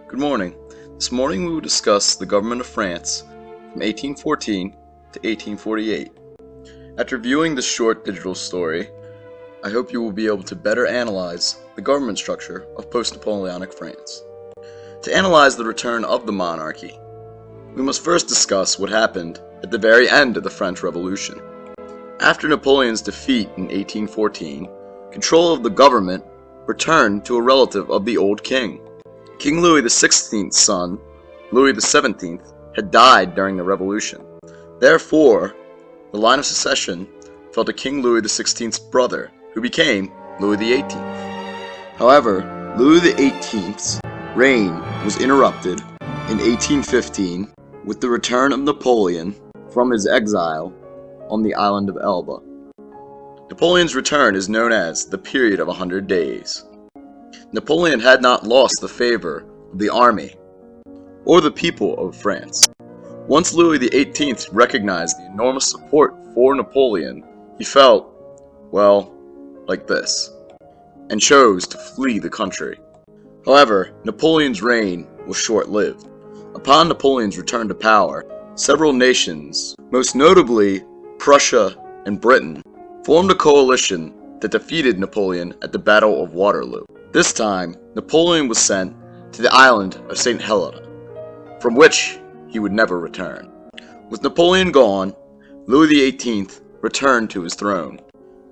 Good morning. This morning we will discuss the government of France from 1814 to 1848. After viewing this short digital story, I hope you will be able to better analyze the government structure of post-Napoleonic France. To analyze the return of the monarchy, we must first discuss what happened at the very end of the French Revolution. After Napoleon's defeat in 1814, control of the government returned to a relative of the old king. King Louis XVI's son, Louis XVII, had died during the revolution. Therefore, the line of succession fell to King Louis XVI's brother, who became Louis XVIII. However, Louis XVIII's reign was interrupted in 1815 with the return of Napoleon from his exile on the island of Elba. Napoleon's return is known as the period of 100 days. Napoleon had not lost the favor of the army or the people of France. Once Louis XVIII recognized the enormous support for Napoleon, he felt, well, like this, and chose to flee the country. However, Napoleon's reign was short-lived. Upon Napoleon's return to power, several nations, most notably Prussia and Britain, formed a coalition that defeated Napoleon at the Battle of Waterloo. This time, Napoleon was sent to the island of St. Helena, from which he would never return. With Napoleon gone, Louis XVIII returned to his throne,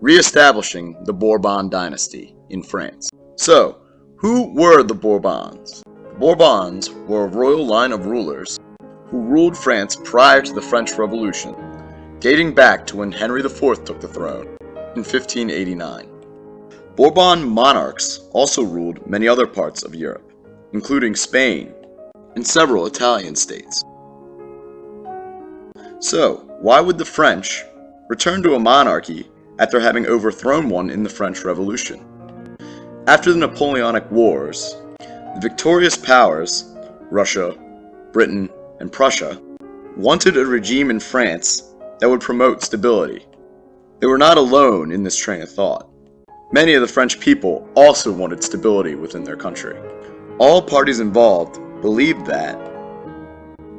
re-establishing the Bourbon dynasty in France. So, who were the Bourbons? The Bourbons were a royal line of rulers who ruled France prior to the French Revolution, dating back to when Henry IV took the throne in 1589. Bourbon monarchs also ruled many other parts of Europe, including Spain and several Italian states. So, why would the French return to a monarchy after having overthrown one in the French Revolution? After the Napoleonic Wars, the victorious powers, Russia, Britain, and Prussia, wanted a regime in France that would promote stability. They were not alone in this train of thought. Many of the French people also wanted stability within their country. All parties involved believed that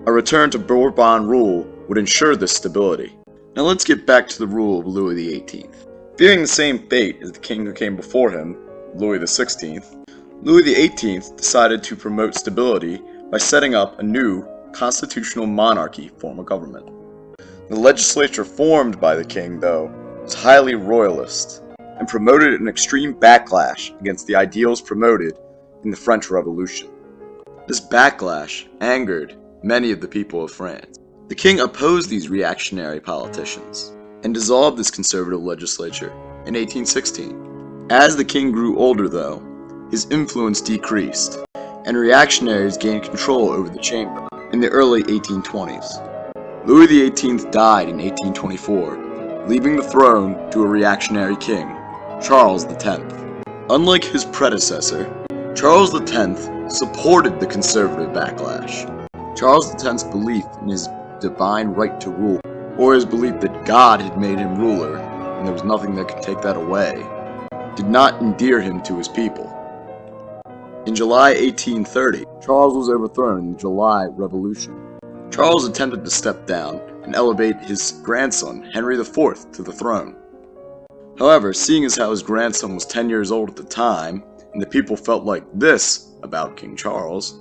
a return to Bourbon rule would ensure this stability. Now let's get back to the rule of Louis XVIII. Fearing the same fate as the king who came before him, Louis XVI, Louis XVIII decided to promote stability by setting up a new constitutional monarchy form of government. The legislature formed by the king, though, was highly royalist and promoted an extreme backlash against the ideals promoted in the French Revolution. This backlash angered many of the people of France. The king opposed these reactionary politicians and dissolved this conservative legislature in 1816. As the king grew older, though, his influence decreased, and reactionaries gained control over the chamber in the early 1820s. Louis XVIII died in 1824, leaving the throne to a reactionary king, Charles X. Unlike his predecessor, Charles X supported the conservative backlash. Charles X's belief in his divine right to rule, or his belief that God had made him ruler and there was nothing that could take that away, did not endear him to his people. In July 1830, Charles was overthrown in the July Revolution. Charles attempted to step down and elevate his grandson, Henry IV, to the throne. However, seeing as how his grandson was 10 years old at the time, and the people felt like this about King Charles,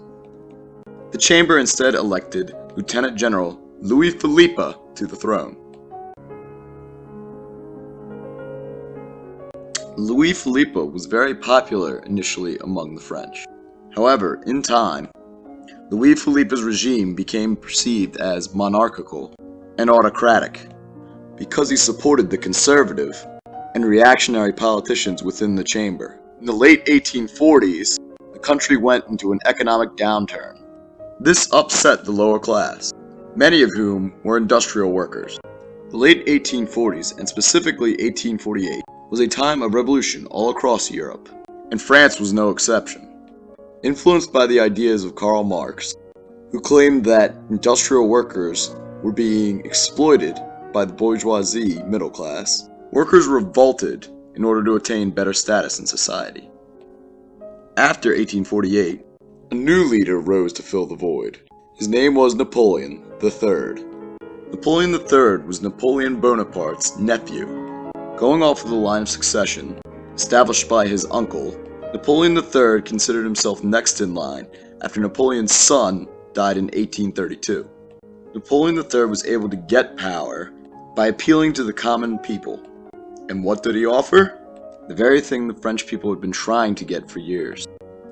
the chamber instead elected Lieutenant General Louis Philippe to the throne. Louis Philippe was very popular initially among the French. However, in time, Louis Philippe's regime became perceived as monarchical and autocratic because he supported the conservative and reactionary politicians within the chamber. In the late 1840s, the country went into an economic downturn. This upset the lower class, many of whom were industrial workers. The late 1840s, and specifically 1848, was a time of revolution all across Europe, and France was no exception. Influenced by the ideas of Karl Marx, who claimed that industrial workers were being exploited by the bourgeoisie middle class, workers revolted in order to attain better status in society. After 1848, a new leader rose to fill the void. His name was Napoleon III. Napoleon III was Napoleon Bonaparte's nephew. Going off of the line of succession, established by his uncle, Napoleon III considered himself next in line after Napoleon's son died in 1832. Napoleon III was able to get power by appealing to the common people. And what did he offer? The very thing the French people had been trying to get for years: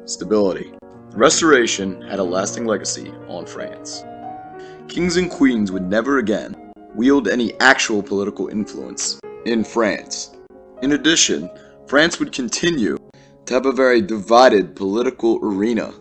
stability. The Restoration had a lasting legacy on France. Kings and queens would never again wield any actual political influence in France. In addition, France would continue to have a very divided political arena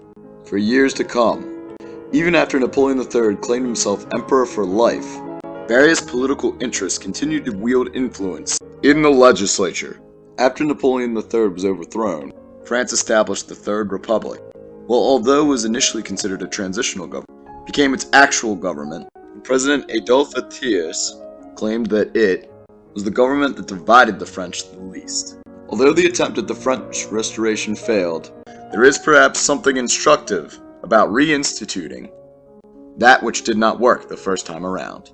for years to come. Even after Napoleon III claimed himself emperor for life, various political interests continued to wield influence in the legislature. After Napoleon III was overthrown, France established the Third Republic. Well, although it was initially considered a transitional government, it became its actual government, and President Adolphe Thiers claimed that it was the government that divided the French the least. Although the attempt at the French Restoration failed, there is perhaps something instructive about reinstituting that which did not work the first time around.